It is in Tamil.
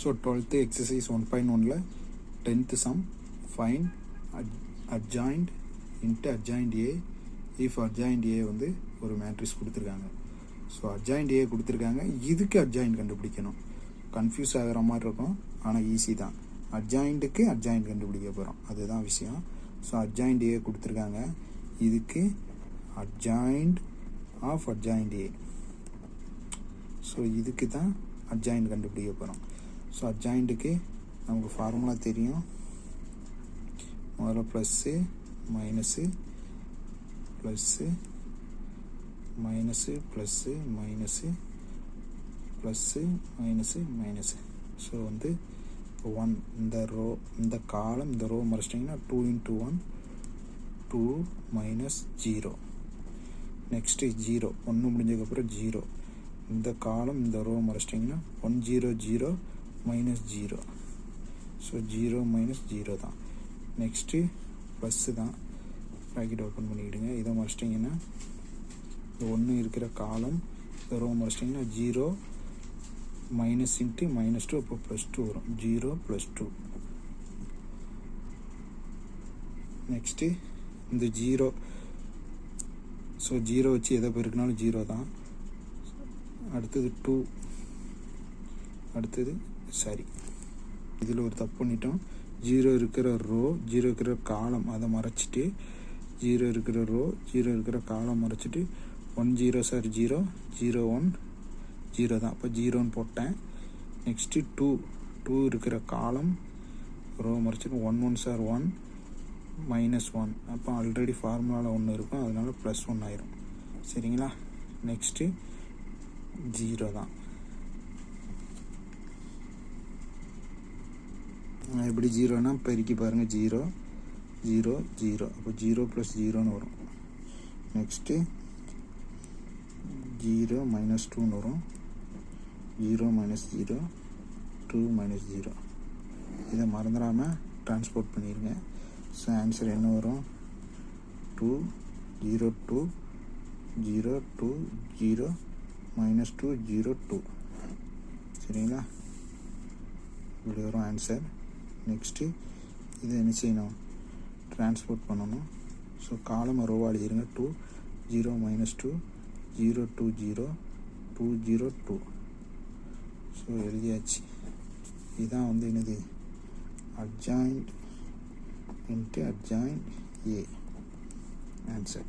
ஸோ 12th எக்ஸசைஸ் 1.1ல 10th sum find adjoint into adjoint A if adjoint A வந்து ஒரு மேட்ரிக்ஸ் கொடுத்துருக்காங்க. ஸோ adjoint A கொடுத்துருக்காங்க, இதுக்கு adjoint கண்டுபிடிக்கணும். கன்ஃபியூஸ் ஆகிற மாதிரி இருக்கும், ஆனால் ஈஸி தான். adjointக்கு adjoint கண்டுபிடிக்க போகிறோம், அதுதான் விஷயம். ஸோ adjoint A கொடுத்துருக்காங்க, இதுக்கு adjoint of adjoint A. So இதுக்கு தான் adjoint கண்டுபிடிக்க போகிறோம். ஸோ adjointக்கு நமக்கு ஃபார்முலா தெரியும். முதல்ல plus minus plus minus plus minus plus minus minus. So வந்து 1 இந்த ரோ இந்த காலம் இந்த ரோ மறைச்சிட்டிங்கன்னா 2 into 1 2 minus 0. நெக்ஸ்ட்டு 0 1 முடிஞ்சதுக்கப்புறம் 0. இந்த காலம் இந்த ரோ மறைச்சிட்டிங்கன்னா 1 0 0 மைனஸ் 0. ஸோ 0 மைனஸ் 0 தான். நெக்ஸ்ட்டு ப்ளஸ்ஸு தான், ப்ராக்கெட் ஓப்பன் பண்ணிக்கிடுங்க. இதை மறைச்சிட்டிங்கன்னா இந்த 1 இருக்கிற காலம் இந்த ரோ மறைச்சிட்டிங்கன்னா 0 மைனஸ் இன்ட்டு -2, அப்போ +2 வரும். 0 +2. நெக்ஸ்ட்டு இந்த 0, ஸோ 0 வச்சு எதை பெருக்கினாலும் 0 தான். அடுத்தது 2, அடுத்தது சரி, இதில் ஒரு தப்பு பண்ணிட்டோம். 0 இருக்கிற ரோ 0 இருக்கிற காலம் அதை மறைச்சிட்டு 0 இருக்கிற ரோ 0 இருக்கிற காலம் மறைச்சிட்டு 1 0 சார் 0 0 1 0 தான், அப்போ 0ன்னு போட்டேன். நெக்ஸ்ட்டு 2 இருக்கிற காலம் ரோ மறைச்சிட்டு 1 1 சார் 1 -1, அப்போ ஆல்ரெடி ஃபார்முலாவில் 1 இருக்கும், அதனால +1 ஆயிரும். சரிங்களா? நெக்ஸ்ட்டு 0 தான். எப்படி 0னா பெருக்கி பாருங்கள், 0 0 0, அப்போ 0 + 0ன்னு வரும். நெக்ஸ்ட்டு 0 -2ன்னு வரும். 0 -0 2 -0. இதை மறந்துடாமல் ட்ரான்ஸ்போர்ட் பண்ணிடுங்க. ஸோ ஆன்சர் என்ன வரும்? 2 0 2 0 2 0 -2 0 2. சரிங்களா? இப்படி வரும் ஆன்சர். நெக்ஸ்ட்டு இதை என்ன செய்யணும்? ட்ரான்ஸ்போர்ட் பண்ணணும். ஸோ காலம் ரோவாக எழுதிருங்க. 2 0 -2 0 2 0 2 0 2. ஸோ எழுதியாச்சு. இதுதான் வந்து என்னது? adjoint into adjoint A answer.